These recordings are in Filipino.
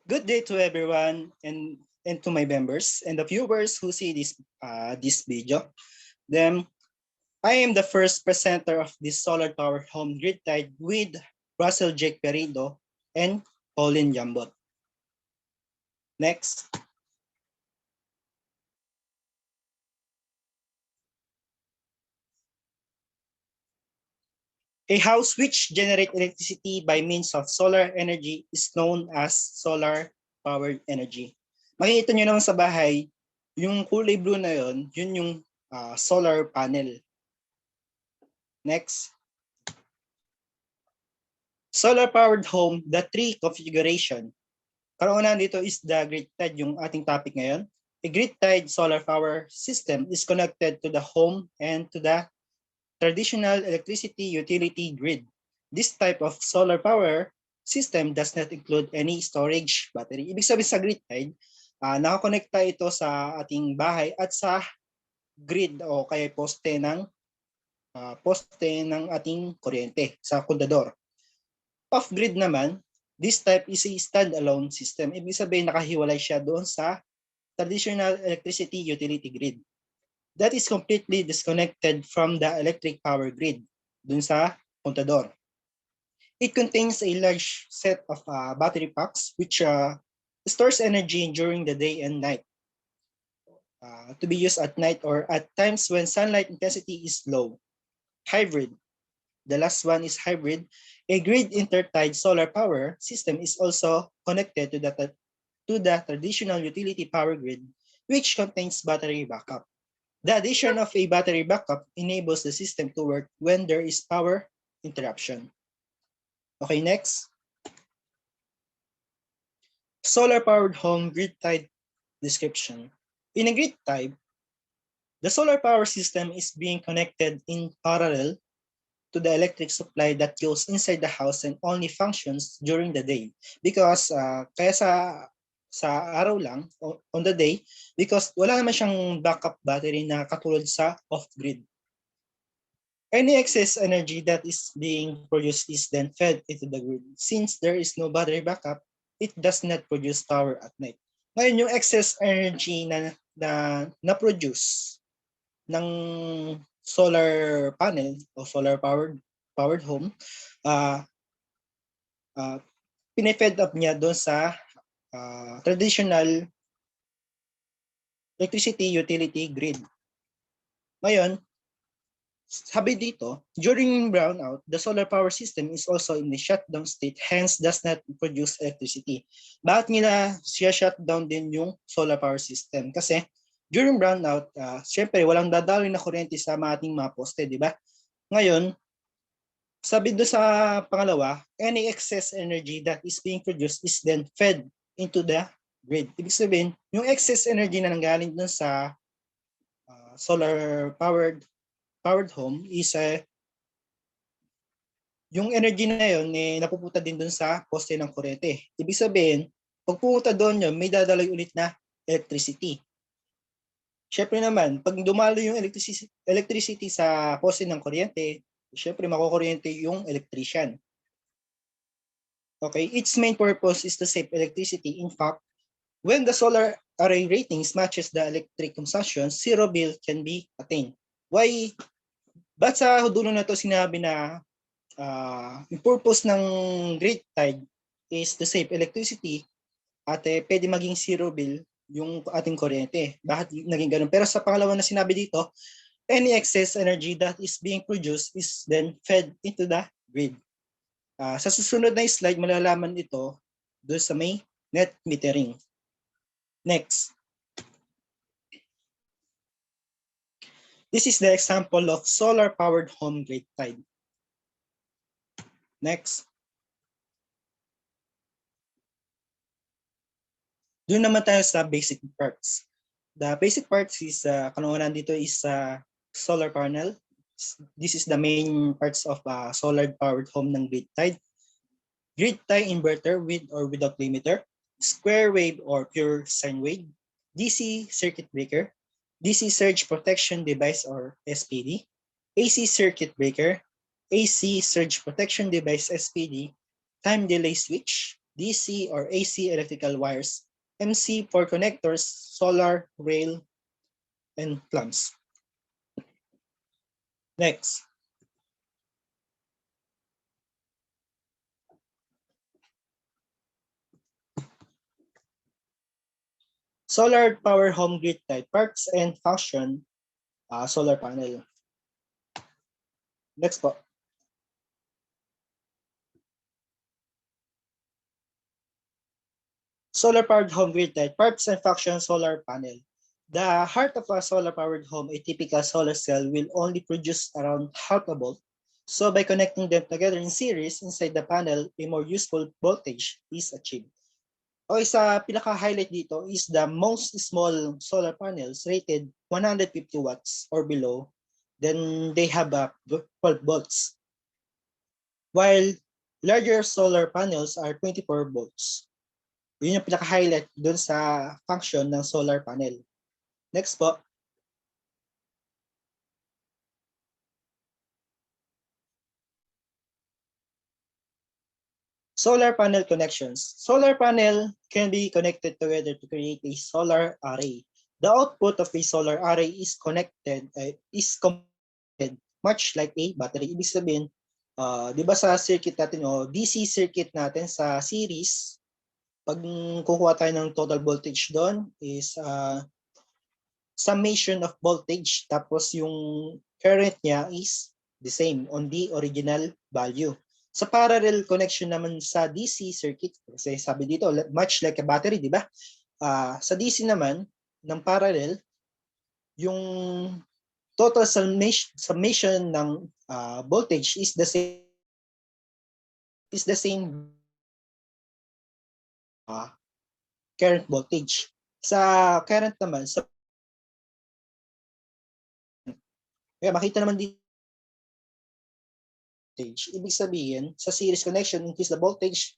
Good day to everyone and to my members and the viewers who see this video. Then I am the first presenter of this solar powered home grid tide with Russell Jake Perido and Pauline Jambot. Next. A house which generates electricity by means of solar energy is known as solar powered energy. Makikita nyo naman sa bahay, yung kulay blue na yun yung solar panel. Next. Solar-powered home, the three configuration. Karoon dito is the grid-tied, yung ating topic ngayon. A grid-tied solar power system is connected to the home and to the traditional electricity utility grid. This type of solar power system does not include any storage battery. Ibig sabihin sa grid-tied, nakakonekta ito sa ating bahay at sa grid o kaya poste ng ating kuryente sa kondador. Off-grid naman, this type is a standalone system. Ibig sabihin nakahiwalay siya doon sa traditional electricity utility grid. That is completely disconnected from the electric power grid doon sa kontador. It contains a large set of battery packs which stores energy during the day and night to be used at night or at times when sunlight intensity is low. Hybrid. The last one is hybrid. A grid intertied solar power system is also connected to the traditional utility power grid, which contains battery backup. The addition of a battery backup enables the system to work when there is power interruption. Okay, next. Solar-powered home grid tied description. In a grid type, the solar power system is being connected in parallel to the electric supply that goes inside the house and only functions during the day because kaya sa araw lang on the day because wala naman siyang backup battery na katulad sa off-grid. Any excess energy that is being produced is then fed into the grid. Since there is no battery backup, it does not produce power at night. Ngayon, yung excess energy na produce ng solar panel o solar powered home, pinefed up niya doon sa traditional electricity utility grid. Ngayon, sabi dito, during brownout, the solar power system is also in the shutdown state, hence does not produce electricity. Bakit nila siya shutdown din yung solar power system? Kasi during brownout, syempre walang dadaloy na kuryente sa ating mga poste, di ba? Ngayon, sabi doon sa pangalawa, any excess energy that is being produced is then fed into the grid. Ibig sabihin, yung excess energy na nanggaling doon sa solar powered home is yung energy na yun napupunta din doon sa poste ng kuryente. Ibig sabihin, pag pumunta doon yun, may dadaloy ulit na electricity. Syempre naman, pag dumalo yung electricity sa poste ng kuryente, syempre makukuryente yung electrician. Okay, its main purpose is to save electricity. In fact, when the solar array ratings matches the electric consumption, zero bill can be attained. Why? Ba't sa dulo na to sinabi na yung purpose ng grid tied is to save electricity at pwede maging zero bill yung ating kuryente. Bakit naging ganun? Pero sa pangalawa na sinabi dito, any excess energy that is being produced is then fed into the grid. Sa susunod na slide, malalaman ito doon sa may net metering. Next. This is the example of solar-powered home grid tied. Next. Doon naman tayo sa basic parts. The basic parts is, kanuunan dito is solar panel. This is the main parts of solar-powered home ng grid tied. Grid tie inverter with or without limiter, square wave or pure sine wave, DC circuit breaker, DC surge protection device or SPD, AC circuit breaker, AC surge protection device SPD, time delay switch, DC or AC electrical wires, MC for connectors, solar, rail, and clamps. Next. Solar power home grid type parts and function solar panel. Next po. Solar powered home grid type parts and function solar panel. The heart of a solar powered home, a typical solar cell, will only produce around half a volt. So by connecting them together in series inside the panel, a more useful voltage is achieved. Okay, sa pinaka-highlight dito is the most small solar panels rated 150 watts or below. Then they have a 12 volts. While larger solar panels are 24 volts. Yun yung pinaka-highlight dun sa function ng solar panel. Next po. Solar panel connections. Solar panel can be connected together to create a solar array. The output of a solar array is connected much like a battery. Ibig sabihin, di ba sa circuit natin o DC circuit natin sa series, pag kukuha tayo ng total voltage doon is summation of voltage tapos yung current niya is the same on the original value. Sa parallel connection naman sa DC circuit, kasi sabi dito, much like a battery, di ba? Sa DC naman, ng parallel, yung total summation ng voltage is the same current voltage. Sa current naman, kaya makita naman dito, ibig sabihin, sa series connection, increase the voltage,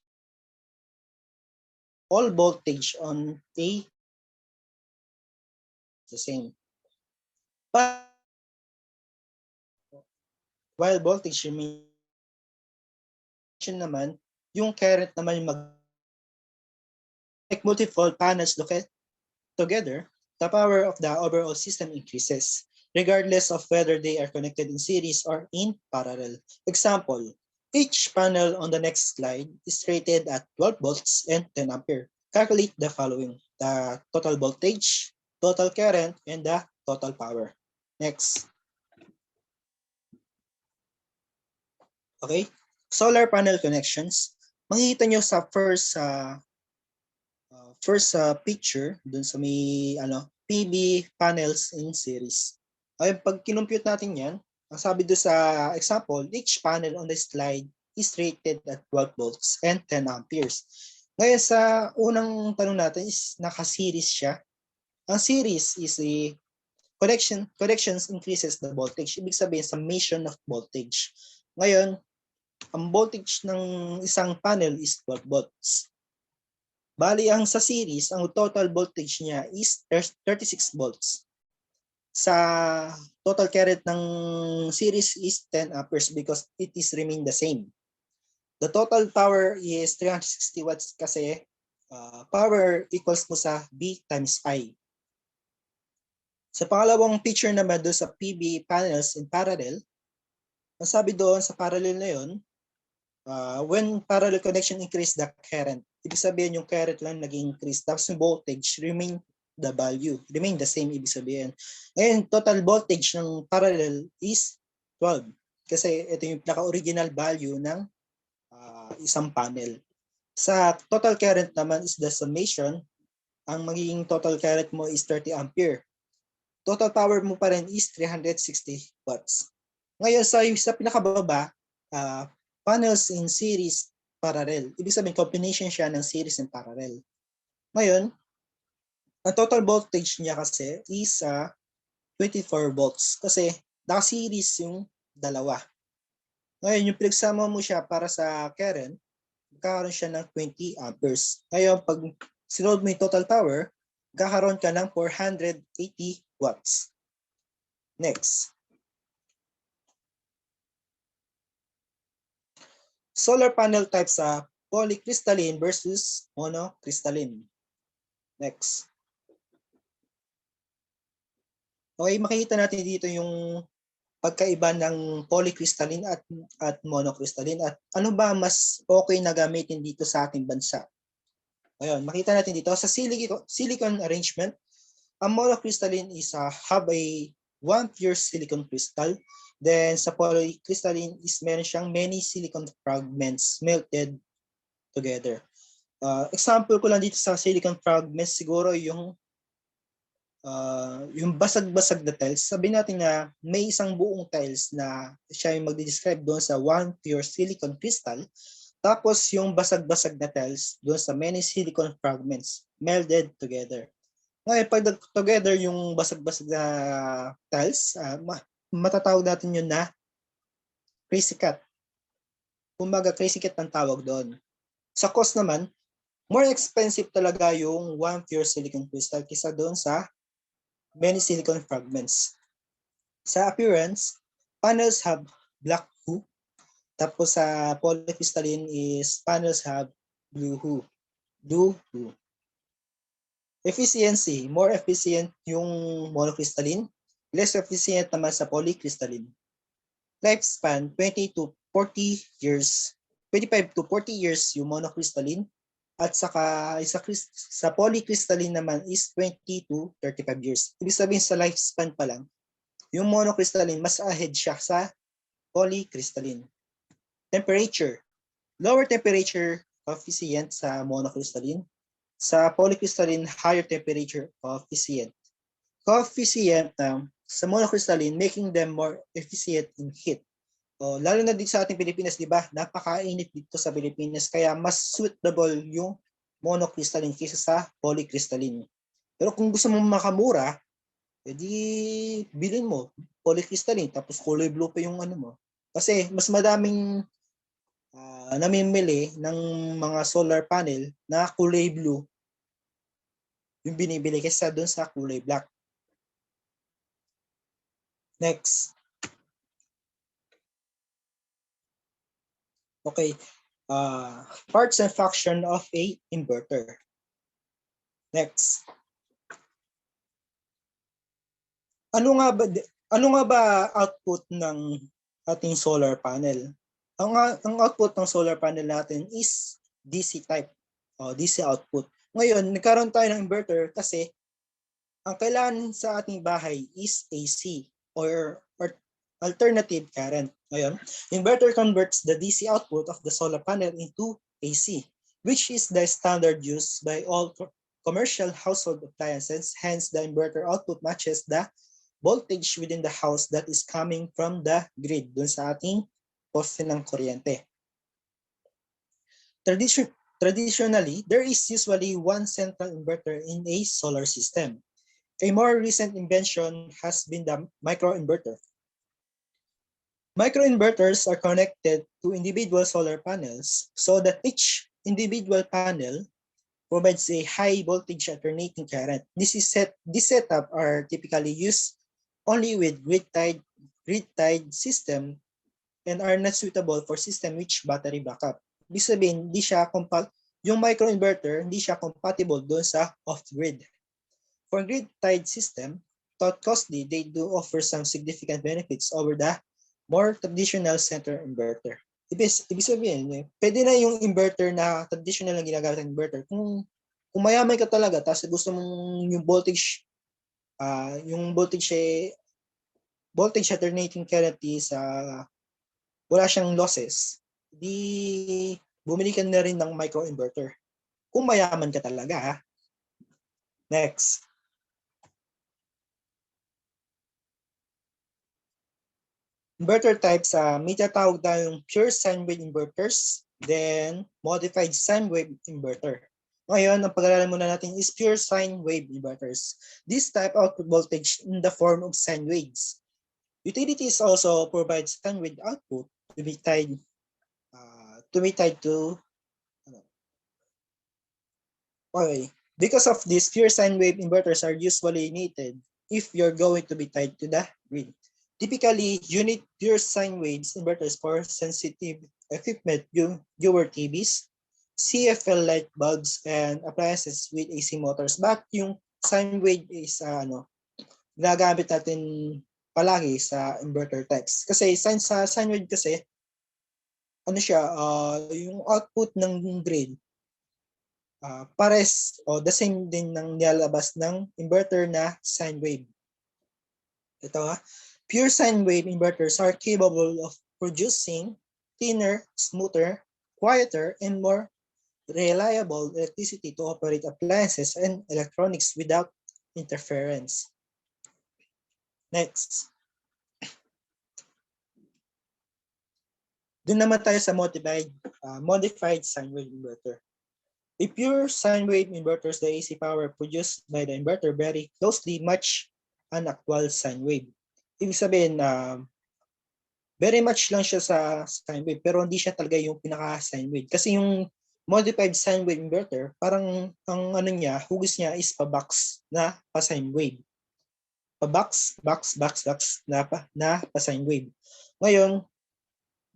all voltage on A the same. But while voltage remains naman, yung current naman yung like multiple panels located together, the power of the overall system increases, regardless of whether they are connected in series or in parallel. Example, each panel on the next slide is rated at 12 volts and 10 ampere. Calculate the following: the total voltage, total current, and the total power. Next. Okay, solar panel connections. Makikita nyo sa first picture dun sa may PV panels in series. Ay pag kinompute natin 'yan, ang sabi do sa example, each panel on the slide is rated at 12 volts and 10 amperes. Ngayon sa unang tanong natin is naka-series siya. Ang series is a connections increases the voltage. Ibig sabihin summation of voltage. Ngayon, ang voltage ng isang panel is 12 volts. Bali, ang sa series, ang total voltage niya is 36 volts. Sa total current ng series is 10 amperes because it is remain the same. The total power is 360 watts kasi power equals mo sa V times I. Sa pangalawang picture naman doon sa PV panels in parallel, ang sabi doon sa parallel na yun, when parallel connection increase the current, ibig sabihin yung current lang nag-increase, tapos yung voltage remain the same, ibig sabihin. Ngayon, total voltage ng parallel is 12 kasi ito yung pinaka-original value ng isang panel. Sa total current naman is the summation, ang magiging total current mo is 30 ampere. Total power mo pa rin is 360 watts. Ngayon, sa pinakababa, panels in series parallel. Ibig sabihin, combination siya ng series and parallel. Ngayon, ang total voltage niya kasi is 24 volts kasi naka-series yung dalawa. Ngayon, yung pinagsama mo siya para sa current, magkakaroon siya ng 20 amperes. Ngayon, pag sinod mo yung total power, magkakaroon ka ng 480 watts. Next. Solar panel types polycrystalline versus monocrystalline. Next. Okay, makikita natin dito yung pagkaiba ng polycrystalline at monocrystalline at ano ba mas okay na gamitin dito sa ating bansa. Ayun, makita natin dito sa silicon arrangement, ang monocrystalline is have a one pure silicon crystal. Then sa polycrystalline is meron siyang many silicon fragments melted together. Example ko lang dito sa silicon fragments siguro yung basag-basag na tiles. Sabihin natin na may isang buong tiles na siya yung magde-describe doon sa one pure silicon crystal. Tapos yung basag-basag na tiles doon sa many silicon fragments melded together. Ngayon, pag together yung basag-basag na tiles, matatawag natin yun na crazy cut. Kumbaga, crazy cut ang tawag doon. Sa cost naman, more expensive talaga yung one pure silicon crystal kisa doon sa many silicon fragments. Sa appearance, panels have black hue. Tapos sa polycrystalline is panels have blue hue. Efficiency, more efficient yung monocrystalline, less efficient naman sa polycrystalline. Lifespan, 20 to 40 years. 25 to 40 years yung monocrystalline. At saka sa polycrystalline naman is 20 to 35 years. Ibig sabihin sa lifespan pa lang, yung monocrystalline mas ahead siya sa polycrystalline. Temperature. Lower temperature coefficient sa monocrystalline. Sa polycrystalline, higher temperature coefficient. Coefficient sa monocrystalline making them more efficient in heat. Lalo na dito sa ating Pilipinas, di ba? Napakainit dito sa Pilipinas kaya mas suitable yung monocrystalline kaysa sa polycrystalline. Pero kung gusto mo makamura, edi bilhin mo polycrystalline tapos kulay blue pa yung ano mo. Kasi mas madaming namimili ng mga solar panel na kulay blue yung binibili kaysa doon sa kulay black. Next. Okay, parts and function of a inverter. Next. Ano nga ba output ng ating solar panel? Ang output ng solar panel natin is DC type, DC output. Ngayon, nagkaroon tayo ng inverter kasi ang kailangan sa ating bahay is AC or alternative current. Ngayon, inverter converts the DC output of the solar panel into AC, which is the standard used by all commercial household appliances. Hence, the inverter output matches the voltage within the house that is coming from the grid, dun sa ating poste ng kuryente. Traditionally, there is usually one central inverter in a solar system. A more recent invention has been the microinverter. Microinverters are connected to individual solar panels so that each individual panel provides a high voltage alternating current. This setup are typically used only with grid-tied system and are not suitable for system with battery backup. Ibig sabihin, yung microinverter hindi siya compatible doon sa off-grid. For grid-tied system, though costly, they do offer some significant benefits over the more traditional center inverter. Ibig sabihin, pwede na yung inverter na traditional na ginagamit ng inverter. Kung mayaman ka talaga, tapos gusto mong yung voltage alternating current is wala siyang losses, di bumili ka na rin ng microinverter. Kung mayaman ka talaga. Next. Inverter types, may tatawag tayong pure sine wave inverters, then modified sine wave inverter. Ngayon, ang pag-aralan muna natin is pure sine wave inverters. This type output voltage in the form of sine waves. Utilities also provide sine wave output to be tied to okay. Because of this, pure sine wave inverters are usually needed if you're going to be tied to the grid. Typically, you need pure sine waves inverters for sensitive equipment, your TVs, CFL light bulbs and appliances with AC motors. But yung sine wave is ginagamit natin palagi sa inverter types. Kasi sa sine wave kasi, ano siya, yung output ng grid, pares o the same din ng nilalabas ng inverter na sine wave. Ito pure sine wave inverters are capable of producing thinner, smoother, quieter, and more reliable electricity to operate appliances and electronics without interference. Next. Doon naman tayo sa modified sine wave inverter. A pure sine wave inverters, the AC power produced by the inverter very closely match an actual sine wave. Ibig sabihin, very much lang siya sa sine wave, pero hindi siya talaga yung pinaka-sine wave. Kasi yung modified sine wave inverter, parang ang ano niya, hugis niya is pa-box na pa-sine wave. Pa-box, box, na pa-sine wave. Ngayon,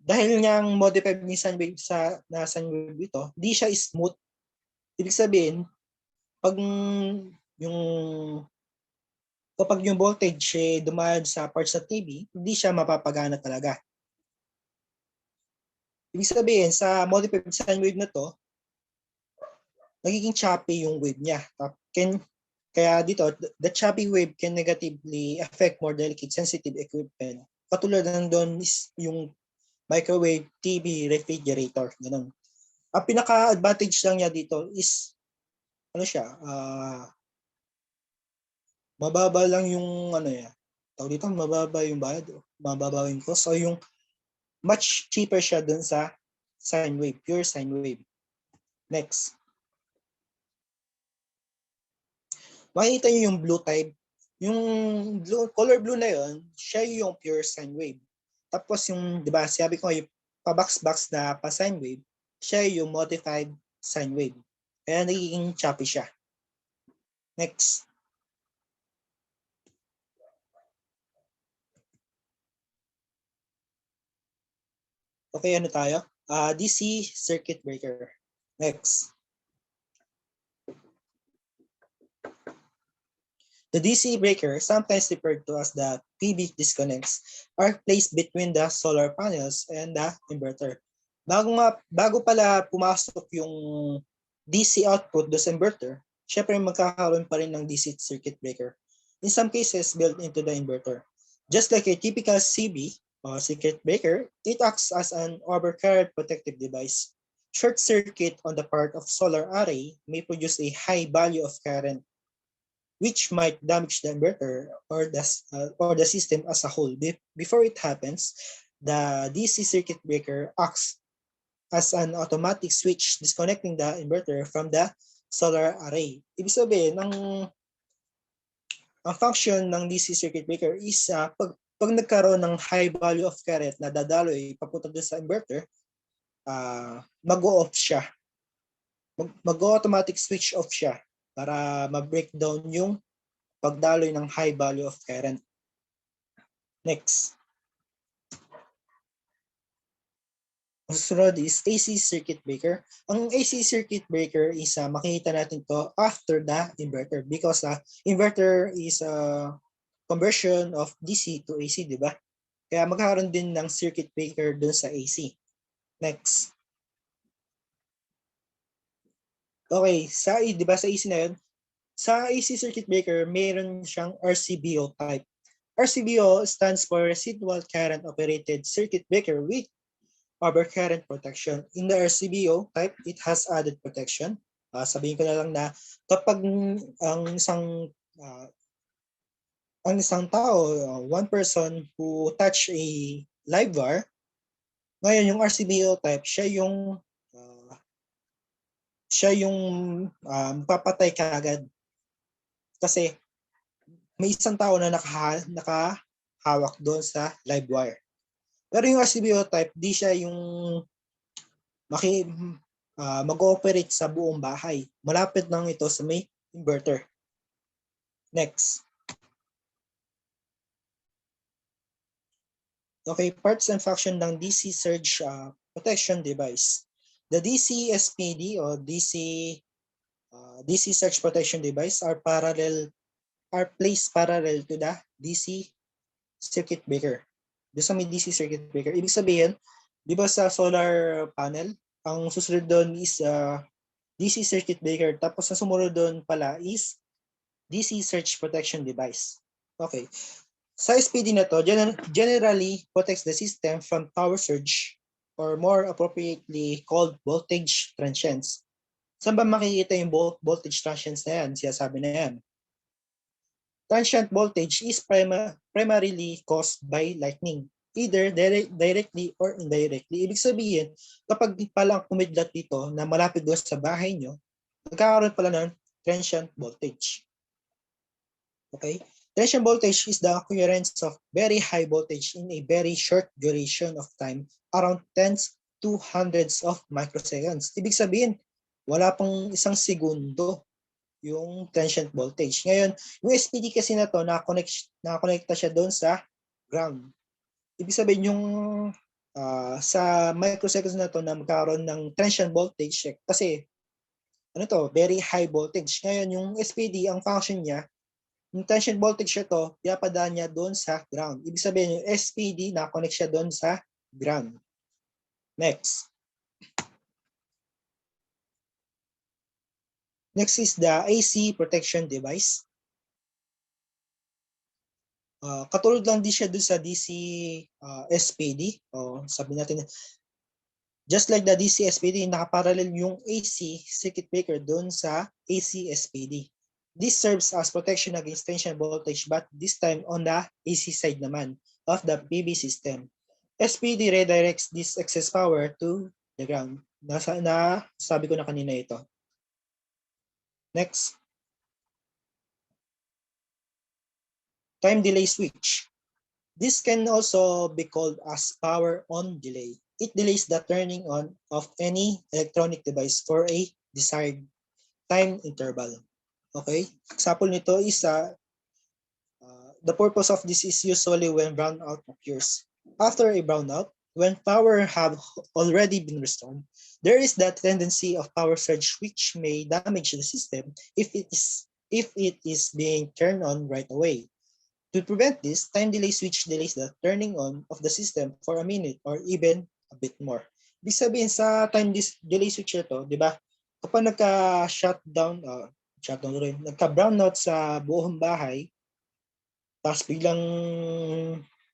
dahil niyang modified ni sine wave na sine wave ito, hindi siya smooth. Ibig sabihin, kapag yung voltage dumaan sa parts ng TV, hindi siya mapapagana talaga. Ibig sabihin, sa modified sine wave na to, nagiging choppy yung wave niya. Kaya dito, the choppy wave can negatively affect more delicate sensitive equipment. Katulad ng doon is yung microwave, TV, refrigerator, ganun. Ang pinaka-advantage lang niya dito is ano siya, mababa lang yung ano niya. Tawag dito, mababa yung bayad, mababa yung cost. So yung much cheaper siya dun sa sine wave, pure sine wave. Next. Makikita niyo yung blue type. Yung color blue na yon, siya yung pure sine wave. Tapos yung, di ba, sabi ko yung pa-box na pa-sine wave, siya yung modified sine wave. Kaya nagiging choppy siya. Next. Okay, ano tayo? DC circuit breaker. Next. The DC breaker, sometimes referred to as the PV disconnects, are placed between the solar panels and the inverter. Bago pala pumasok yung DC output do sa inverter, syempre magkakaroon pa rin ng DC circuit breaker. In some cases, built into the inverter. Just like a typical CB, or circuit breaker, it acts as an overcurrent protective device. Short circuit on the part of solar array may produce a high value of current which might damage the inverter or the system as a whole. Before it happens, the DC circuit breaker acts as an automatic switch disconnecting the inverter from the solar array. Ibig sabihin, ang function ng DC circuit breaker is pag nagkaroon ng high value of current na dadaloy papunta doon sa inverter, mag-o-off siya. Mag-automatic switch off siya para ma-breakdown yung pagdaloy ng high value of current. Next. Ang susunod is AC circuit breaker. Ang AC circuit breaker is makikita natin to after the inverter because inverter is a conversion of DC to AC, di ba? Kaya magkakaroon din ng circuit breaker dun sa AC. Next. Okay, di ba sa AC na yun? Sa AC circuit breaker, mayroon siyang RCBO type. RCBO stands for Residual Current Operated Circuit Breaker with overcurrent protection. In the RCBO type, it has added protection. Sabihin ko na lang na kapag ang isang tao, one person who touch a live wire, ngayon yung RCBO type, siya yung papatay kaagad. Kasi may isang tao na nakahawak doon sa live wire. Pero yung RCBO type, di siya yung mag-ooperate sa buong bahay. Malapit lang ito sa may inverter. Next. Okay, parts and function ng DC surge protection device. The DC SPD or DC surge protection device are placed parallel to the DC circuit breaker. Doon sa may DC circuit breaker. Ibig sabihin, di ba sa solar panel, ang susunod doon is DC circuit breaker. Tapos sa sumunod doon pala is DC surge protection device. Okay. Sa SPD na to, generally protects the system from power surge or more appropriately called voltage transients. Saan ba makikita yung voltage transients na yan? Siyasabi na yan. Transient voltage is primarily caused by lightning, either directly or indirectly. Ibig sabihin, kapag palang kumidlat dito na malapit doon sa bahay nyo, magkakaroon pala ng transient voltage. Okay? Transient voltage is the occurrence of very high voltage in a very short duration of time, around tens to hundreds of microseconds. Ibig sabihin, wala pang isang segundo yung transient voltage. Ngayon, yung SPD kasi na to, nakakonekta siya doon sa ground. Ibig sabihin yung sa microseconds na to na magkaroon ng transient voltage kasi ano to, very high voltage. Ngayon, yung SPD, ang function niya, yung transient voltage ito, pinapadaan niya doon sa ground. Ibig sabihin, yung SPD, nakakonect siya doon sa ground. Next. Next is the AC protection device. Katulad lang din siya doon sa DC SPD. Sabi natin, just like the DC SPD, nakaparallel yung AC circuit breaker doon sa AC SPD. This serves as protection against transient voltage, but this time on the AC side naman of the PV system. SPD redirects this excess power to the ground. Sabi ko na kanina ito. Next. Time delay switch. This can also be called as power on delay. It delays the turning on of any electronic device for a desired time interval. Okay? Example nito is the purpose of this is usually when brownout occurs. After a brownout, when power have already been restored, there is that tendency of power surge which may damage the system if it is being turned on right away. To prevent this, time delay switch delays the turning on of the system for a minute or even a bit more. Ibig sabihin sa time delay switch ito, di ba? Kapag nagka-shutdown, nagka-brownout sa buong bahay, tapos biglang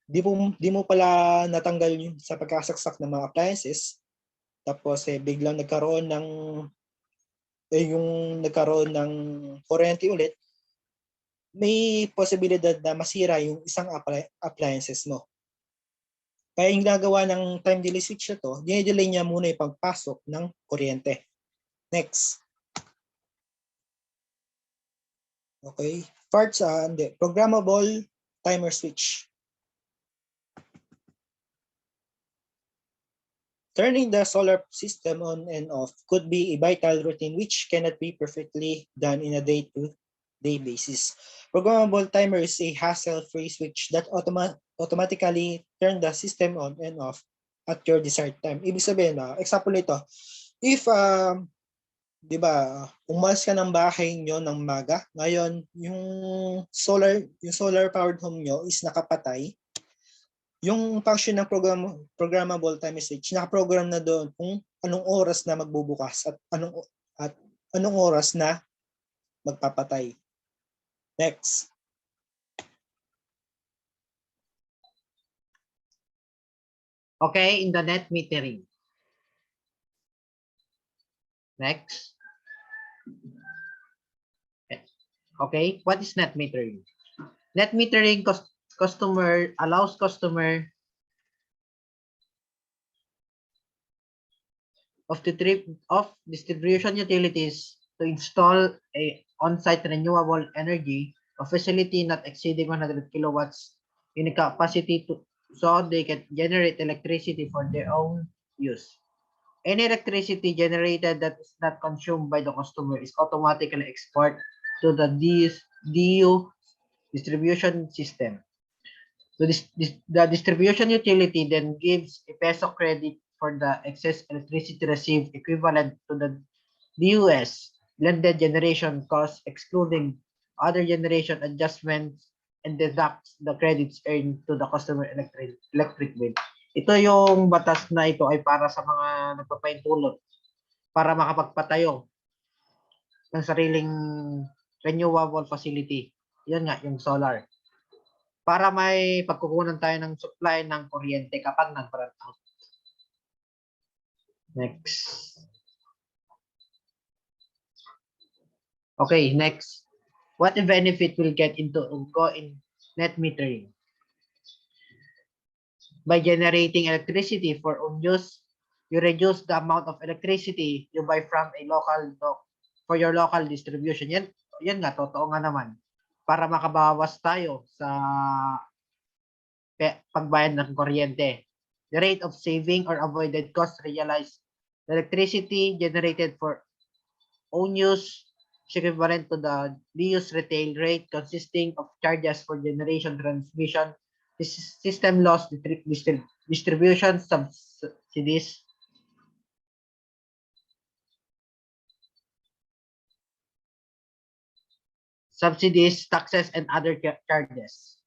di mo pala natanggal yung sa pagkasaksak ng mga appliances, tapos biglang nagkaroon ng kuryente ulit, may posibilidad na masira yung isang appliances mo. Kaya yung ginagawa ng time delay switch na to, dinidelay niya muna yung pagpasok ng kuryente. Next. Okay. Parts, programmable timer switch. Turning the solar system on and off could be a vital routine which cannot be perfectly done in a day-to-day basis. Programmable timer is a hassle-free switch that automatically turn the system on and off at your desired time. Ibig sabihin, example nito, if di ba, umalis ka ng bahay nyo ng maga, ngayon yung solar powered home nyo is nakapatay, yung function ng programmable timer switch, nakaprogram na doon kung anong oras na magbubukas at anong oras na magpapatay. Next. Okay, in the net metering. Next. Okay, what is net metering? Net metering allows customer of distribution utilities to install a on-site renewable energy a facility not exceeding 100 kilowatts in capacity so they can generate electricity for their own use. Any electricity generated that is not consumed by the customer is automatically exported to the DU distribution system. The distribution utility then gives a peso credit for the excess electricity received equivalent to the DUS blended generation cost excluding other generation adjustments and deducts the credits earned to the customer electric bill. Ito yung batas na ito ay para sa mga nagpapahintulot para makapagpatayo ng sariling renewable facility. Yan nga, yung solar. Para may pagkukunan tayo ng supply ng kuryente kapag nag-run out. Next. Okay, next. What benefit will get into go in net metering? By generating electricity for own use, you reduce the amount of electricity you buy from a for your local distribution. Yan nga, totoo nga naman. Para makabawas tayo sa pagbayad ng kuryente. The rate of saving or avoided cost realized. The electricity generated for own use is equivalent to the DUS retail rate consisting of charges for generation, transmission, system loss, distribution, subsidies, taxes, and other charges.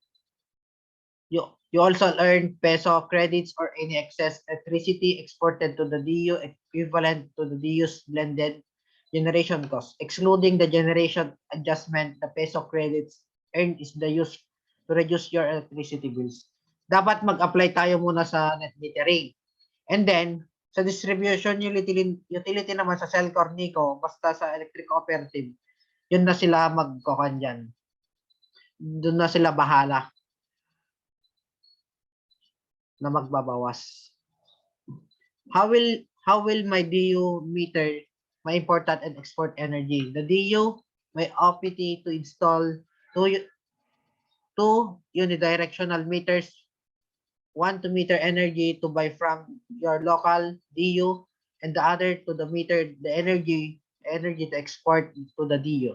You also earn peso credits or any excess electricity exported to the DU equivalent to the DU's blended generation cost. Excluding the generation adjustment, the peso credits earned is the use to reduce your electricity bills. Dapat mag-apply tayo muna sa net metering. And then, sa distribution utility naman sa Celcor Nico, basta sa electric cooperative, yun na sila magkokan dyan. Doon na sila bahala na magbabawas. How will my DU meter my import and export energy? The DU may OPT to install two unidirectional meters, one to meter energy to buy from your local DU and the other to the meter the energy to export to the DU.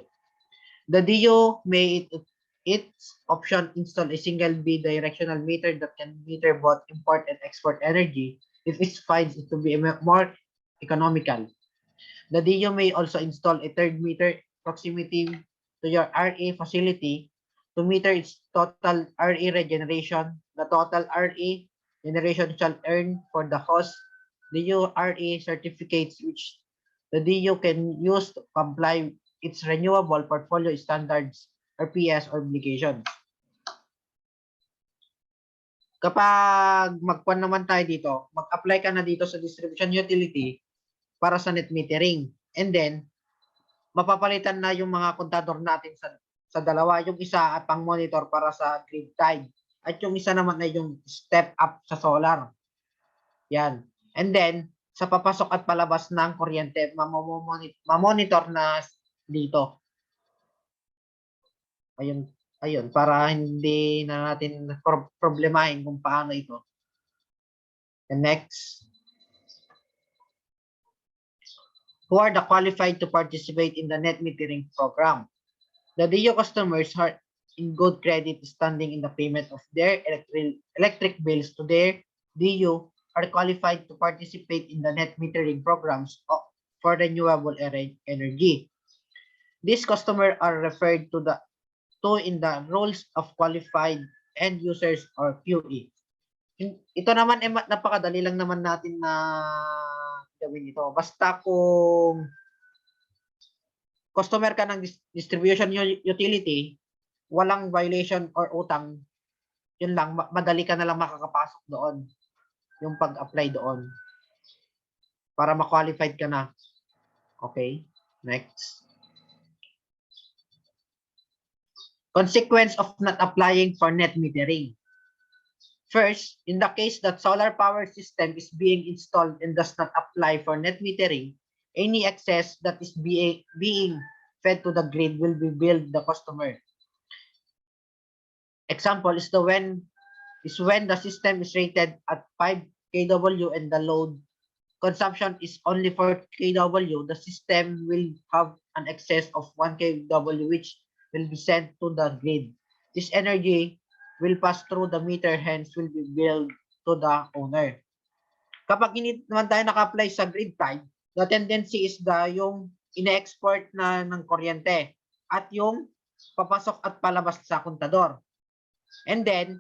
The DU may its option install a single bidirectional meter that can meter both import and export energy if it finds it to be more economical. The DU may also install a third meter proximity to your RA facility to meter its total RA regeneration. The total RA generation shall earn for the host DU RA certificates which the DU can use to comply its renewable portfolio standards or PS obligation. Kapag magkuhan naman tayo dito, mag-apply ka na dito sa distribution utility para sa net metering. And then, mapapalitan na yung mga kontador natin sa dalawa. Yung isa at pang monitor para sa grid tie. At yung isa naman ay yung step up sa solar. Yan. And then, sa papasok at palabas ng kuryente, mamonitor na dito. Ayun, para hindi na natin problemahin kung paano ito. And next. Who are the qualified to participate in the net metering program? The DU customers are in good credit standing in the payment of their electric bills to their DU are qualified to participate in the net metering programs for renewable energy. These customers are referred to in the roles of qualified end users or QE. Ito naman ay napakadali lang naman natin na gawin ito. Basta kung customer ka ng distribution utility, walang violation or utang, yun lang, madali ka na lang makakapasok doon. Yung pag-apply doon. Para ma-qualified ka na. Okay, next. Consequence of not applying for net metering. First, in the case that solar power system is being installed and does not apply for net metering, any excess that is being fed to the grid will be billed the customer. Example is when the system is rated at 5 kW and the load consumption is only 4 kW, the system will have an excess of 1 kW which will be sent to the grid. This energy will pass through the meter, hence will be billed to the owner. Kapag hindi naman tayo naka-apply sa grid tie, the tendency is yung ine-export na ng kuryente at yung papasok at palabas sa kontador. And then,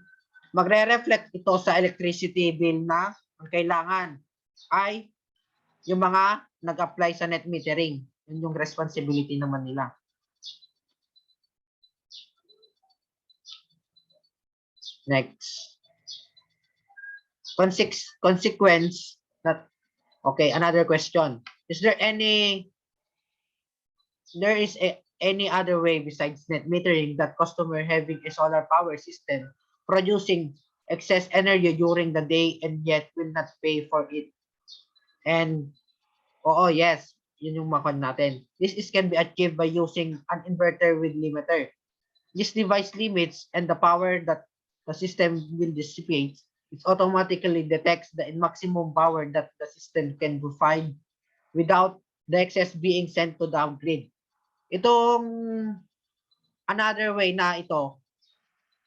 magre-reflect ito sa electricity bill na ang kailangan ay yung mga nag-apply sa net metering. Yun yung responsibility naman nila. Next. Consequence that, okay, another question. Is there any other way besides net metering that customer having a solar power system producing excess energy during the day and yet will not pay for it? And yes, yun yung makon natin. This can be achieved by using an inverter with limiter. This device limits and the power that the system will dissipate. It automatically detects the maximum power that the system can provide without the excess being sent to the grid. Itong another way na ito,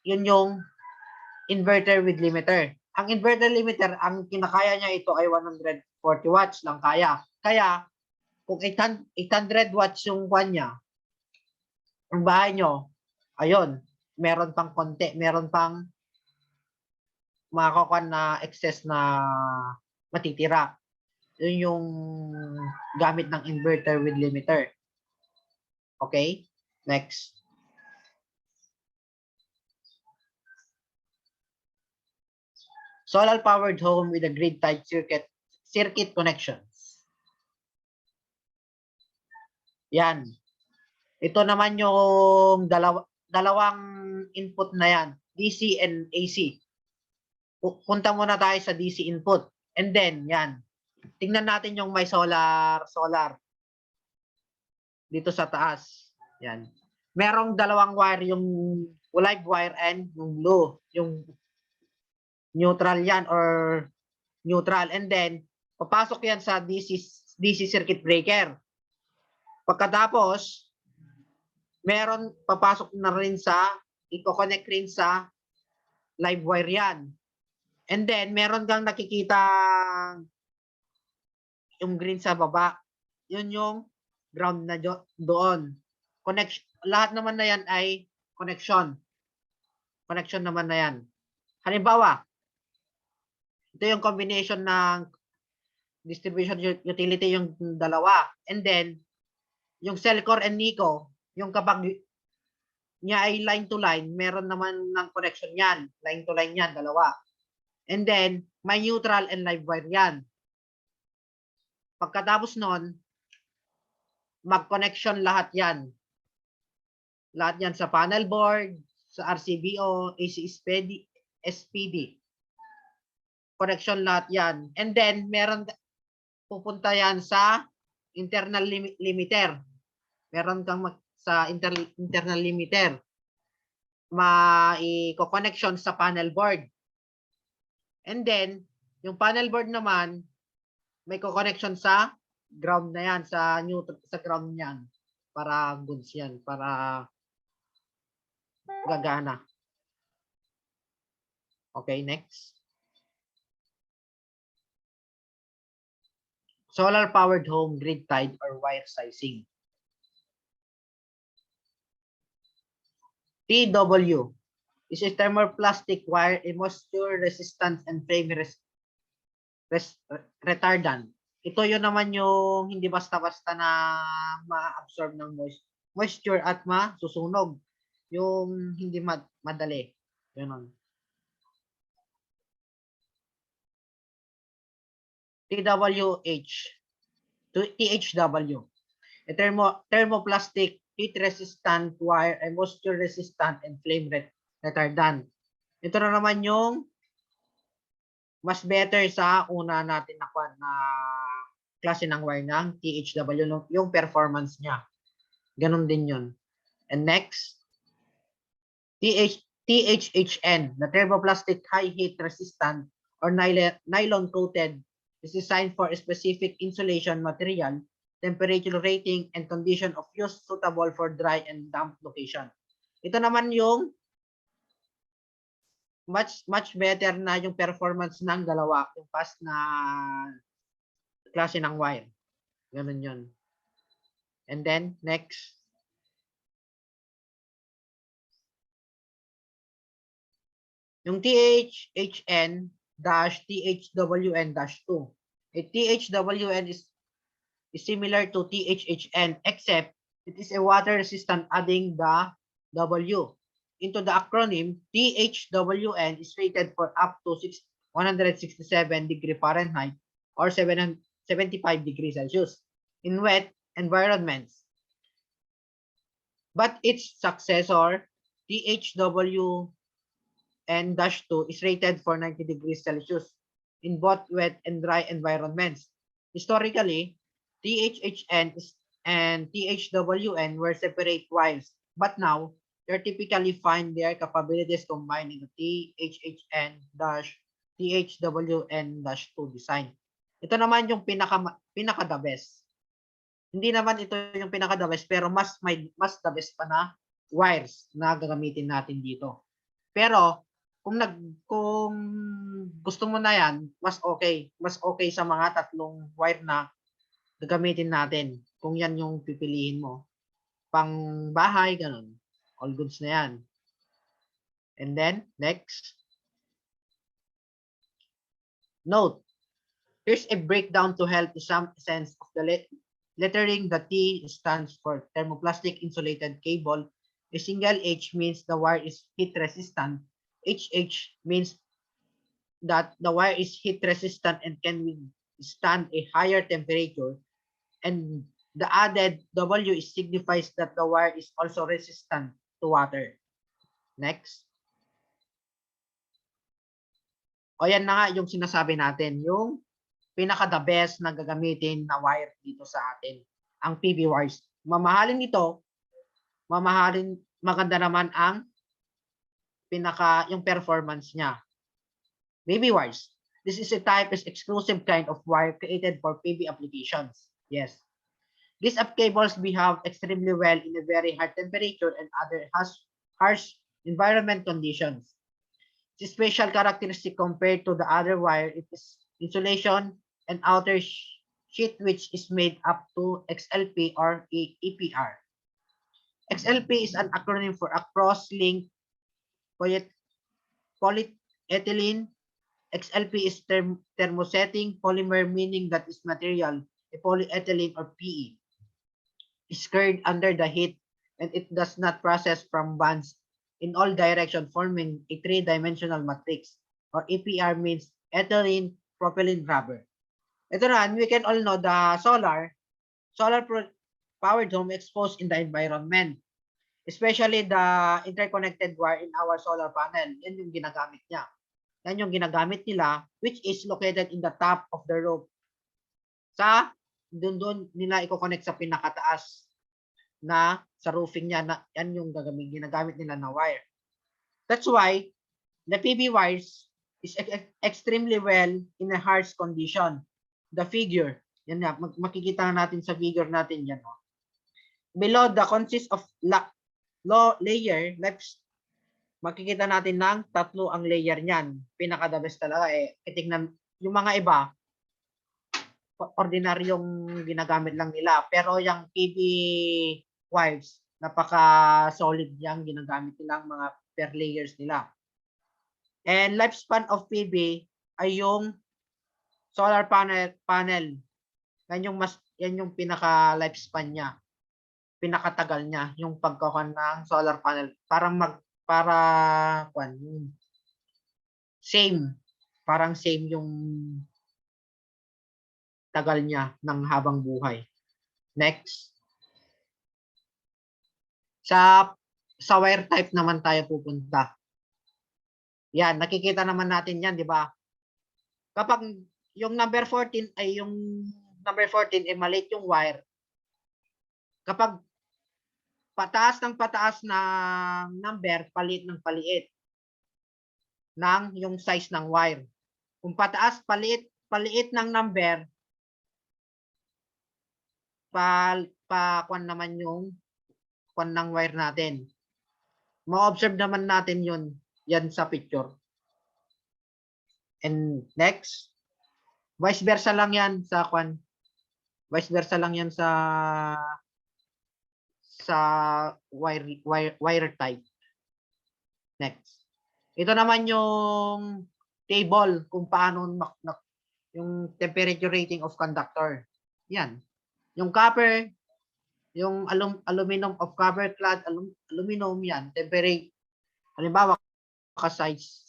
yun yung inverter with limiter. Ang inverter limiter, ang kinakaya niya ito ay 140 watts lang kaya. Kaya, kung 800 watts yung kwan niya, ang bahay nyo, ayun, meron pang konti, meron pang makakuha na excess na matitira. Yun yung gamit ng inverter with limiter. Okay? Next. Solar-powered home with a grid-tied circuit connections. Yan. Ito naman yung dalawang input na yan, DC and AC. Punta muna tayo sa DC input. And then, yan. Tingnan natin yung may solar. Dito sa taas. Yan. Merong dalawang wire, yung live wire and yung blue. Yung neutral yan or neutral. And then, papasok yan sa DC circuit breaker. Pagkatapos, meron papasok na rin sa, i-connect rin sa live wire yan. And then, meron kang nakikita yung green sa baba. Yun yung ground na doon. Lahat naman na yan ay connection. Connection naman na yan. Halimbawa, ito yung combination ng distribution utility yung dalawa. And then, yung Cellcore and Nico, yung kapag niya ay line to line, meron naman ng connection yan. Line to line yan, dalawa. And then, may neutral and live wire yan. Pagkatapos nun, mag-connection lahat yan. Lahat yan sa panel board, sa RCBO, AC SPD. Connection lahat yan. And then, meron pupunta yan sa internal limiter. Meron kang sa internal limiter. Mai-connection sa panel board. And then, yung panel board naman, may connection sa ground na yan, sa ground niyan. Para goods yan, para gagana. Okay, next. Solar-powered home, grid-tied, or wire sizing. TW is a thermoplastic wire, a moisture resistant and flame retardant. Ito yun naman yung hindi basta-basta na ma-absorb ng moisture at masusunog. Yung hindi madali. Yun. THW. A thermoplastic, heat-resistant wire, and moisture-resistant and flame retardant. Ito na naman yung mas better sa una natin na klase ng wire ng THW, yung performance niya. Ganon din yun. And next, THHN, the thermoplastic high heat resistant or nylon coated, is designed for a specific insulation material, temperature rating, and condition of use suitable for dry and damp location. Ito naman yung much better na yung performance ng dalawa, yung past na klase ng wire. Ganun yun. And then, next. Yung THHN-THWN-2. THWN is similar to THHN except it is a water resistant, adding the W. Into the acronym, THWN is rated for up to 167 degree Fahrenheit or 75 degrees Celsius in wet environments. But its successor, THWN-2 is rated for 90 degrees Celsius in both wet and dry environments. Historically, THHN and THWN were separate wires, but now they typically find their capabilities combined in the THHN-THWN-2 design. Ito naman yung pinaka the best. Hindi naman ito yung pinaka the best, pero mas the best pa na wires na gagamitin natin dito. Pero kung gusto mo na yan, mas okay sa mga tatlong wire na gagamitin natin. Kung yan yung pipiliin mo. Pang bahay, ganun. All goods na yan. And then, next. Note, here's a breakdown to help some sense of the lettering. The T stands for thermoplastic insulated cable. A single H means the wire is heat resistant. HH means that the wire is heat resistant and can withstand a higher temperature. And the added W signifies that the wire is also resistant to water. Next. O yan na nga yung sinasabi natin, yung pinaka-the best na gagamitin na wire dito sa atin, ang PV wires. Mamahalin ito, maganda naman ang yung performance niya. PV wires. This is a type is exclusive kind of wire created for PV applications. Yes. These cables behave extremely well in a very high temperature and other harsh environment conditions. The special characteristic compared to the other wire, it is insulation and outer sheet which is made up to XLP or EPR. XLP is an acronym for a cross-linked polyethylene. XLP is thermosetting polymer, meaning that its material, a polyethylene or PE, is cured under the heat and it does not process from bands in all directions, forming a three-dimensional matrix, or EPR means ethylene propylene rubber. Ito na, we can all know the solar powered home exposed in the environment, especially the interconnected wire in our solar panel. Yan yung ginagamit niya. Yan yung ginagamit nila, which is located in the top of the roof. Doon nila i-connect sa pinakataas na sa roofing niya, na yan yung ginagamit nila na wire. That's why the PV wires is extremely well in a harsh condition. The figure, yan na, makikita natin sa figure natin yan. No? Below the consists of low layer, makikita natin ng tatlo ang layer niyan. Pinaka-the best talaga tingnan yung mga iba, ordinaryong ginagamit lang nila. Pero yung PV wires, napaka-solid yang ginagamit nilang mga per layers nila. And lifespan of PV ay yung solar panel. Yan yung pinaka lifespan niya. Pinakatagal niya yung pagkakuan ng solar panel. Parang same yung tagal niya ng habang buhay. Next. Sa wire type naman tayo pupunta. Yan, nakikita naman natin yan, di ba? Kapag yung number 14 ay maliit yung wire. Kapag pataas na number, paliit ng paliit ng yung size ng wire. Kung pataas, paliit ng number, kuan naman yung kuan ng wire natin. Ma-observe naman natin yan sa picture. And next, vice versa lang yan sa kwan. Vice versa lang yan sa wire type. Next. Ito naman yung table kung paano yung temperature rating of conductor. Yan. Yung copper, yung aluminum of copper clad aluminum yan, temperature. Halimbawa sa size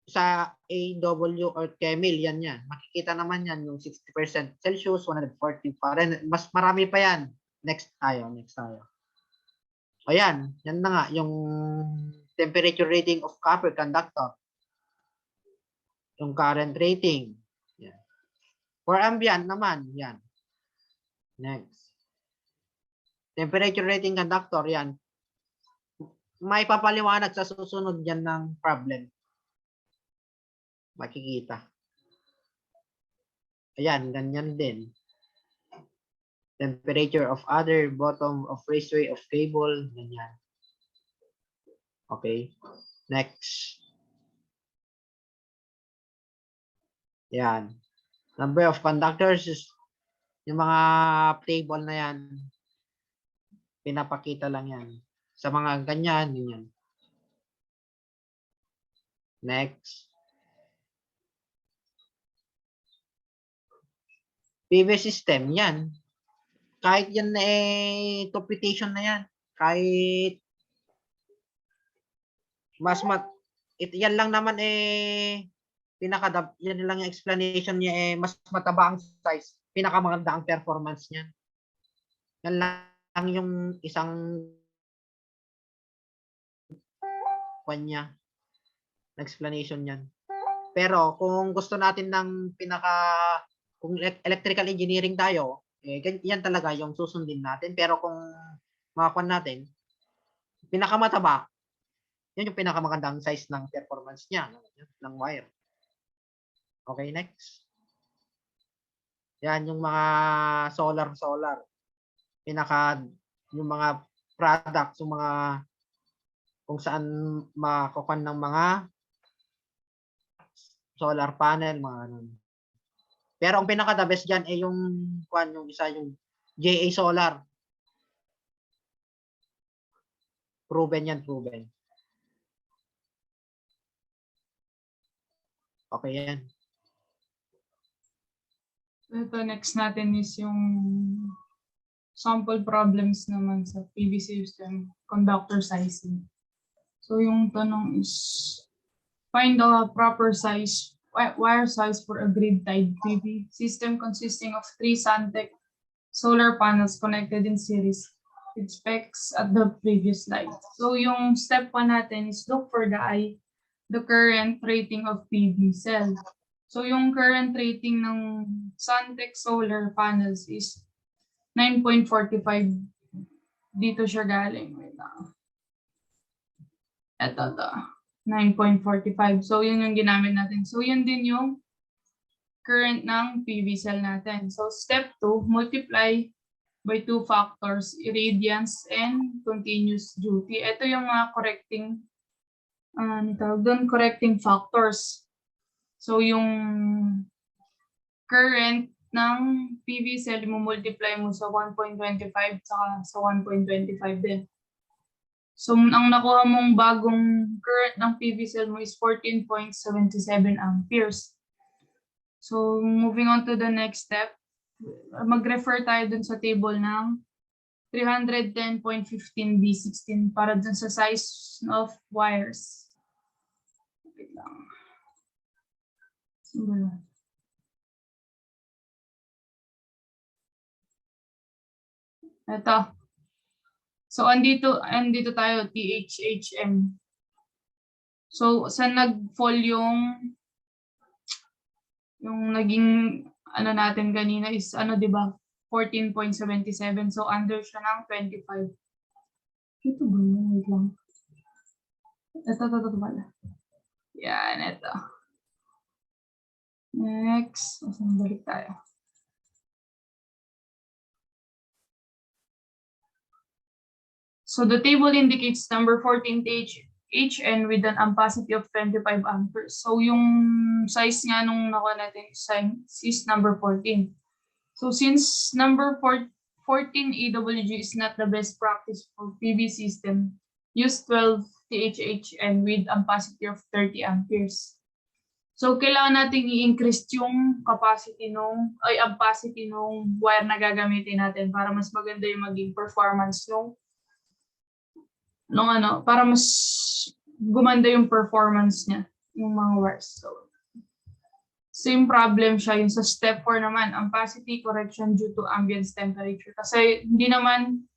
sa AW or Kemil yan. Makikita naman yan yung 60% Celsius, 140 Fahrenheit. Mas marami pa yan. Next tayo. Ayan, yan na nga yung temperature rating of copper conductor. Yung current rating. Yan. For ambient naman, yan. Next. Temperature rating conductor, yan. May papaliwanag sa susunod yan ng problem. Makikita. Ayan, ganyan din. Temperature of other bottom of raceway of cable, ganyan. Okay. Next. Yan. Number of conductors, yung mga table na yan, pinapakita lang yan. Sa mga ganyan. Next. PV system, yan. Kahit yan computation na yan. Kahit yan lang naman yan lang yung explanation niya mas mataba ang size. Pinakamaganda ang performance niya. Yan lang yung isang kanya explanation niyan. Pero kung gusto natin ng kung electrical engineering tayo, yan talaga yung susundin natin. Pero kung makakuan natin, pinakamataba, yan yung pinakamagandang size ng performance niya ng wire. Okay, next. Yan yung mga solar. Yung mga products, yung mga kung saan makukuha ng mga solar panel, mga ganun. Pero ang pinaka-the best dyan yung isa yung JA Solar. Proven yan. Okay yan. Ito next natin is yung sample problems naman sa PV system, conductor sizing. So yung tanong is, find the proper size, wire size for a grid-tied PV system consisting of 3 Suntech solar panels connected in series with specs at the previous slide. So yung step 1 natin is look for the current rating of PV cell. So yung current rating ng Suntech solar panels is 9.45. Dito siya galing. Wait lang. Ito. 9.45. So yun yung ginamit natin. So yun din yung current ng PV cell natin. So step 2, multiply by 2 factors, irradiance and continuous duty. Ito yung mga correcting factors. So yung current ng PV cell, multiply mo sa 1.25 sa 1.25 din. So ang nakuha mong bagong current ng PV cell mo is 14.77 amperes. So moving on to the next step, mag-refer tayo dun sa table ng 310.15 B16 para dun sa size of wires. Wait lang. Ito. So andito tayo, THHM. So sa nag-fall yung naging natin kanina is 'di ba? 14.77. So under siya ng 25. Ito ba yun? Wait lang. Ito pala. Yan, ito. Next. Balik tayo. So the table indicates number 14 HN with an ampacity of 25 amperes. So yung size nga nung nakuha natin is number 14. So since number 14 AWG is not the best practice for PV system, use 12 THHN with ampacity of 30 amperes. So kailangan nating i-increase yung ampacity nung wire na gagamitin natin para mas maganda yung maging performance para mas gumanda yung performance niya yung mga wires. So same problem siya yung sa step 4 naman, ampacity correction due to ambient temperature. Kasi hindi naman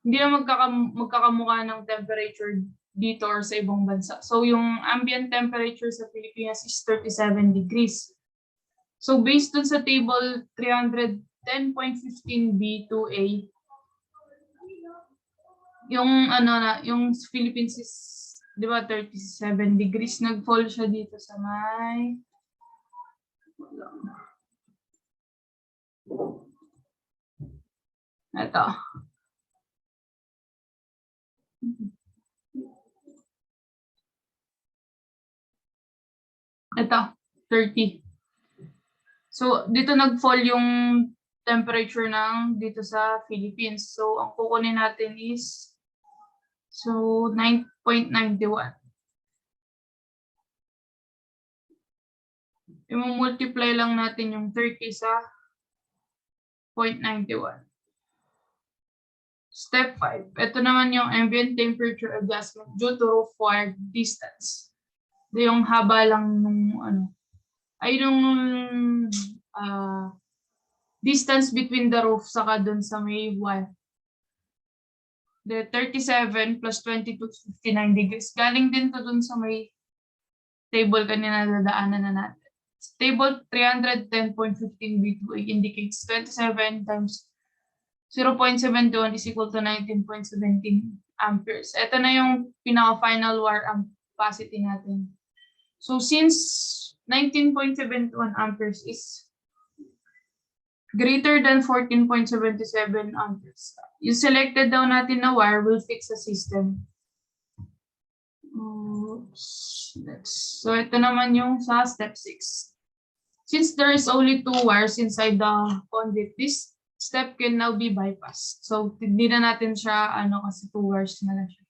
magkakamukha ng temperature dito or sa ibang bansa. So yung ambient temperature sa Pilipinas is 37 degrees. So based dun sa table 310.15b2a, yung Philippines is, di ba, 37 degrees. Nag-fall siya dito sa may ito. Ito, 30. So, dito nag-fall yung temperature dito sa Philippines. So, ang kukunin natin is 9.91. I-multiply lang natin yung 30 sa 0.91. Step 5. Ito naman yung ambient temperature adjustment due to roof wire distance. Ito yung haba lang nung distance between the roof saka dun sa may wire. The 37 plus 22 is 59 degrees. Galing din to dun sa may table kanina dadaanan na natin. Table 310.15b2 indicates 27 times 0.71 is equal to 19.17 amperes. Ito na yung pinaka-final wire ampacity natin. So since 19.71 amperes is greater than 14.77 amperes, yung selected daw natin na wire will fix the system. So ito naman yung sa step 6. Since there is only 2 wires inside the conduit, this step can now be bypassed. So hindi na natin siya kasi 2 wires na lang siya.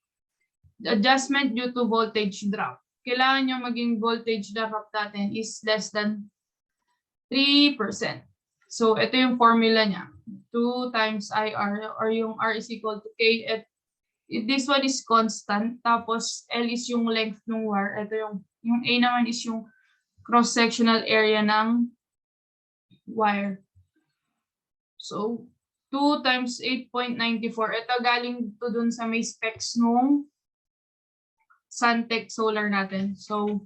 The adjustment due to voltage drop. Kailangan yung maging voltage drop natin is less than 3%. So ito yung formula niya. 2 times IR or yung R is equal to K. This one is constant. Tapos L is yung length ng wire. Ito yung A naman is yung cross-sectional area ng wire. So 2 times 8.94. Ito galing to dun sa may specs nung Suntech solar natin. So,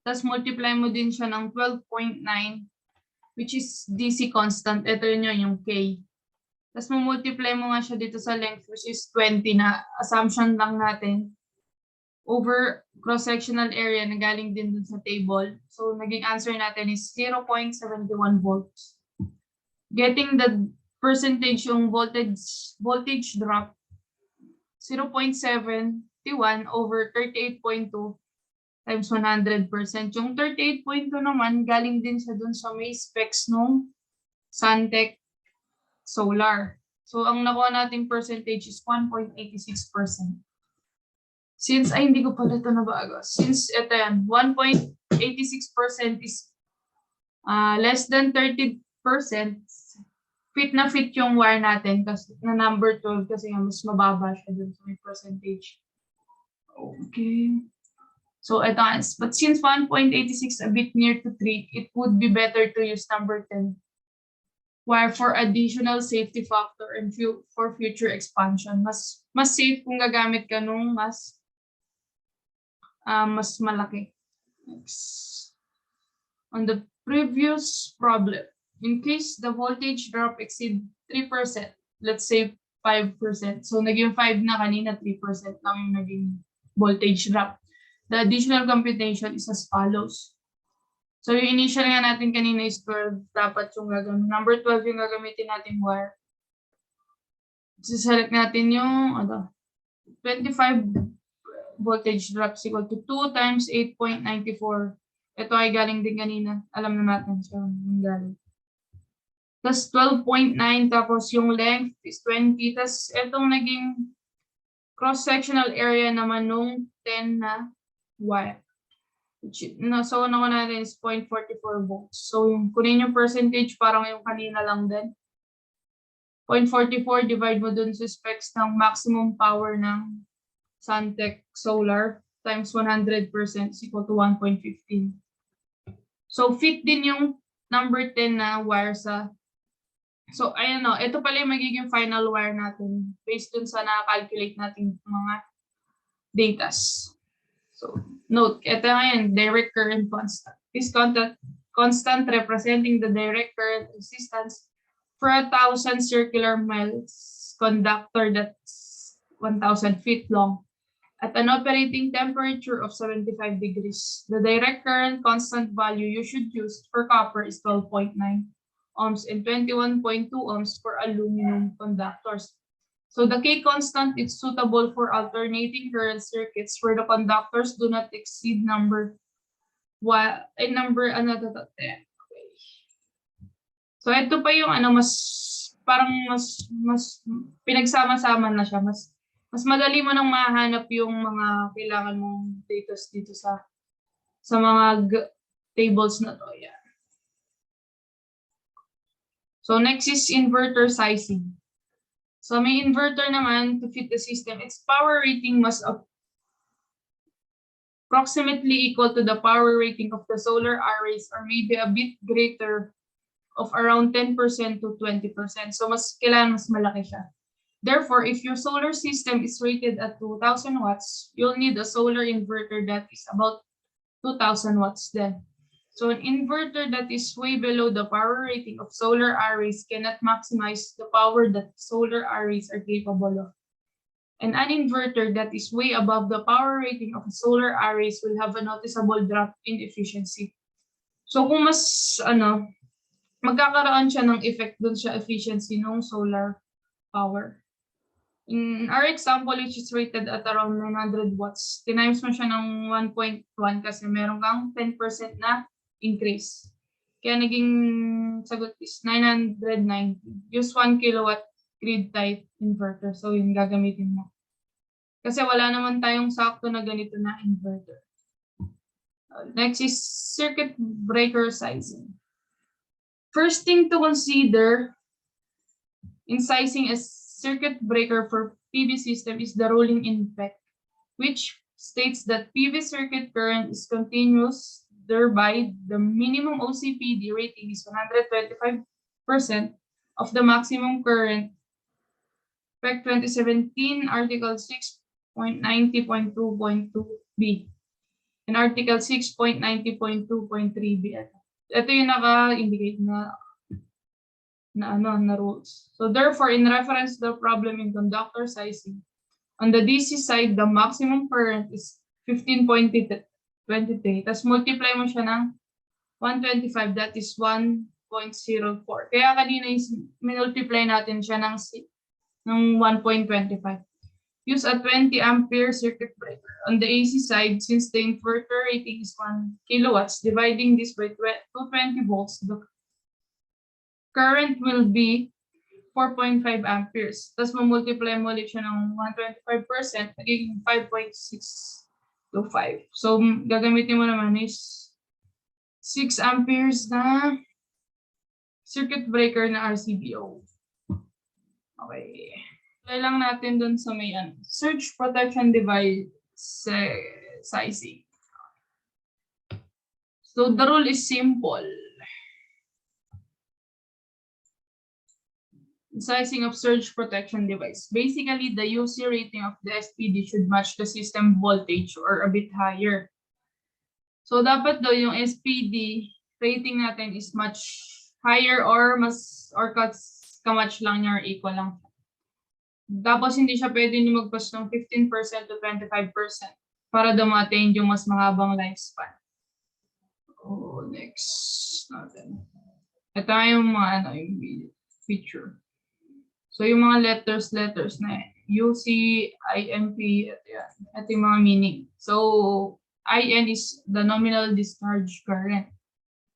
tas multiply mo din siya ng 12.9, which is DC constant. Ito yung K. Tas multiply mo nga siya dito sa length, which is 20 na assumption lang natin over cross-sectional area na galing din dun sa table. So, naging answer natin is 0.71 volts. Getting the percentage yung voltage drop, 0.71 over 38.2 times 100%. Yung 38.2 naman, galing din siya dun sa may specs nung Suntech solar. So, ang nakuha nating percentage is 1.86%. Since, hindi ko pala ito nabago. Since, ito yan, 1.86% is less than 30%, fit na fit yung wire natin kasi na number 12 kasi mas mababa siya dun sa may percentage. Okay. So, ito, but since 1.86 a bit near to 3, it would be better to use number 10. Wire for additional safety factor and for future expansion. Mas safe kung gagamit ka nung mas malaki. Next. On the previous problem, in case the voltage drop exceed 3%, let's say 5%. So, naging 5 na kanina, 3% lang yung naging voltage drop. The additional computation is as follows. So, yung initial nga natin kanina is 12. Dapat yung gagamitin. Number 12 yung gagamitin natin wire. So, select natin yung 25 voltage drop is equal to 2 times 8.94. Ito ay galing din kanina. Alam na natin siya yung galing. Tapos 12.9, tapos yung length is 20. Tapos itong naging cross-sectional area naman nung 10 na wire. So, una ko natin is 0.44 volts. So, yung kunin yung percentage, parang yung kanina lang din. 0.44 divide mo dun sa specs ng maximum power ng Suntech Solar times 100% is equal to 1.15. So, fit din yung number 10 na wire sa. So, ayan o. Ito pala yung magiging final wire natin based dun sa na-calculate natin mga datas. So, note, ito ngayon, direct current constant. This constant representing the direct current resistance for 1,000 circular miles conductor that's 1,000 feet long at an operating temperature of 75 degrees. The direct current constant value you should use for copper is 12.9 ohms and 21.2 ohms for aluminum conductors. So the K constant is suitable for alternating current circuits where the conductors do not exceed number. Okay. So ito pa yung mas pinagsama-sama na siya. Mas madali mo nang mahanap yung mga kailangan mong data dito sa mga tables na to. Yeah. So next is inverter sizing. So may inverter naman to fit the system. Its power rating must approximately equal to the power rating of the solar arrays or maybe a bit greater of around 10% to 20%. So mas kailangan mas malaki siya. Therefore, if your solar system is rated at 2,000 watts, you'll need a solar inverter that is about 2,000 watts then. So an inverter that is way below the power rating of solar arrays cannot maximize the power that solar arrays are capable of. And an inverter that is way above the power rating of solar arrays will have a noticeable drop in efficiency. So kung mas magkakaroon siya ng effect dun sa efficiency ng solar power. In our example, which is rated at around 900 watts, tinimes mo siya ng 1.1 kasi meron kang 10% na increase. Kaya naging sagot is 990. Use 1 kilowatt grid type inverter. So yun gagamitin mo. Kasi wala naman tayong sakto na ganito na inverter. Next is circuit breaker sizing. First thing to consider in sizing a circuit breaker for PV system is the rolling-in effect, which states that PV circuit current is continuous. Thereby, the minimum OCPD rating is 125% of the maximum current. Spec 2017, Article 6.90.2.2b and Article 6.90.2.3b. Ito yung naka-indicate na rules. So therefore, in reference to the problem in conductor sizing, on the DC side, the maximum current is 15.23. Tapos multiply mo siya ng 125, that is 1.04. Kaya kanina minultiply natin siya ng 1.25. Use a 20 ampere circuit breaker. On the AC side, since the inverter rating is 1 kilowatts, dividing this by 220 volts, the current will be 4.5 amperes. Tapos mamultiply mo ulit siya ng 125%, nagiging 5.625. So, gagamitin mo naman is 6 amperes na circuit breaker na RCBO. Okay. Play lang natin dun sa may surge protection device sizing. So, the rule is simple. Sizing of surge protection device. Basically, the UC rating of the SPD should match the system voltage or a bit higher. So, dapat daw yung SPD rating natin is much higher or kamatch lang niya or equal lang. Tapos, hindi siya pwede nyo magpas ng 15% to 25% para dumating yung mas mahabang lifespan. Oh, next natin. Ito yung mga yung feature. So yung mga letters na UC, IMP, ito yan. Ito yung mga meaning. So IN is the nominal discharge current.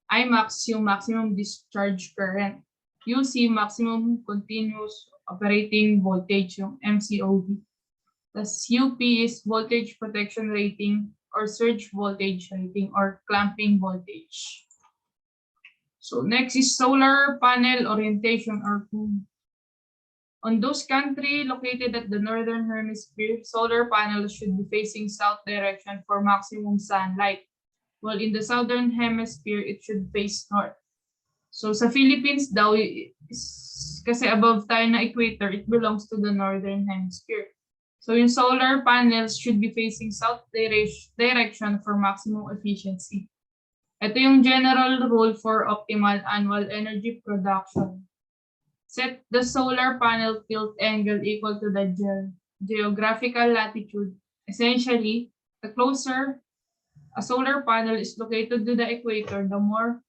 Imax yung maximum discharge current. UC, maximum continuous operating voltage, yung MCOV. Tapos UP is voltage protection rating or surge voltage rating or clamping voltage. So next is solar panel orientation or POOM. On those countries located at the northern hemisphere, solar panels should be facing south direction for maximum sunlight, while in the southern hemisphere, it should face north. So sa Philippines daw, kasi above tayo na equator, it belongs to the northern hemisphere. So yung solar panels should be facing south direction for maximum efficiency. Ito yung general rule for optimal annual energy production. Set the solar panel tilt angle equal to the geographical latitude. Essentially, the closer a solar panel is located to the equator, the more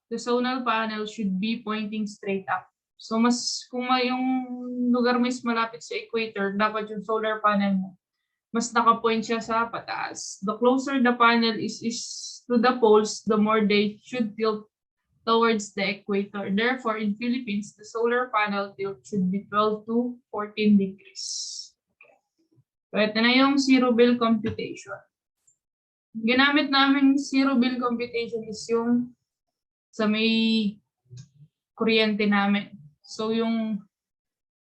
the solar panel should be pointing straight up. So kung yung lugar mo is malapit sa equator, dapat yung solar panel mo mas nakapoint siya sa pataas. The closer the panel is to the poles, the more they should tilt towards the equator. Therefore, in Philippines, the solar panel tilt should be 12 to 14 degrees. So ito na yung zero bill computation. Ginamit namin zero bill computation is yung sa may kuryente namin. So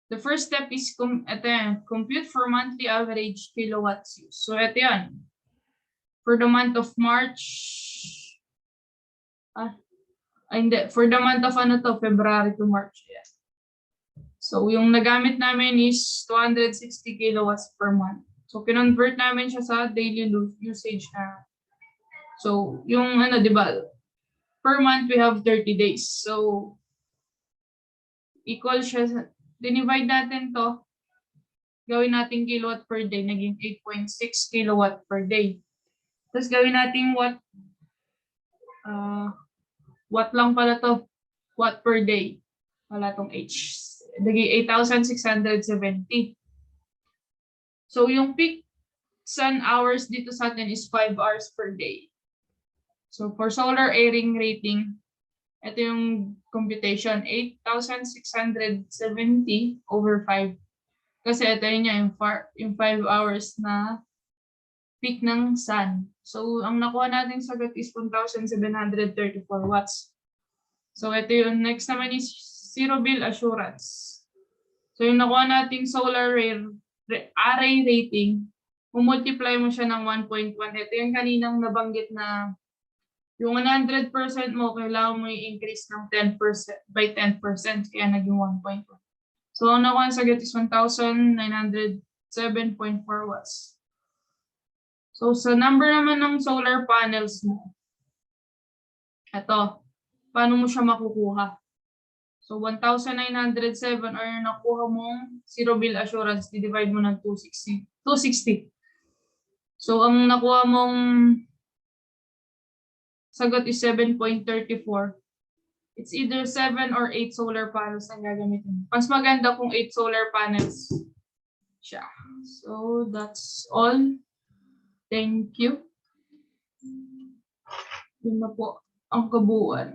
the first step is compute for monthly average kilowatts use. So ito yan. For the month of March, for the month of February to March. Yeah. So yung nagamit namin is 260 kilowatts per month. So kinonvert namin siya sa daily usage na. So yung di ba? Per month we have 30 days. So equal siya, dinivide natin to, gawin natin kilowatt per day, naging 8.6 kilowatt per day. Tapos gawin natin watt lang pala to, watt per day. Wala tong H. Naging 8,670. So yung peak sun hours dito sa atin is 5 hours per day. So for solar airing rating, ito yung computation, 8,670 over 5. Kasi ito yun yung 5 hours na peak ng sun. So, ang nakuha natin sagot is 1,734 watts. So, ito yung next naman is zero bill assurance. So, yung nakuha nating solar array rating, multiply mo siya ng 1.1. Ito yung kaninang nabanggit na yung 100% mo, kailangan mo i-increase ng 10% by 10%, kaya naging 1.1. So, ang nakuha sa sagot is 1,907.4 watts. So, sa number naman ng solar panels mo, ito, paano mo siya makukuha? So, 1,907 or yung nakuha mong zero bill assurance, divide mo ng 260. So, ang nakuha mong sagot is 7.34. It's either 7 or 8 solar panels ang gagamitin. Mas maganda kung 8 solar panels siya. So, that's all. Thank you. Yun na po ang kabuuan.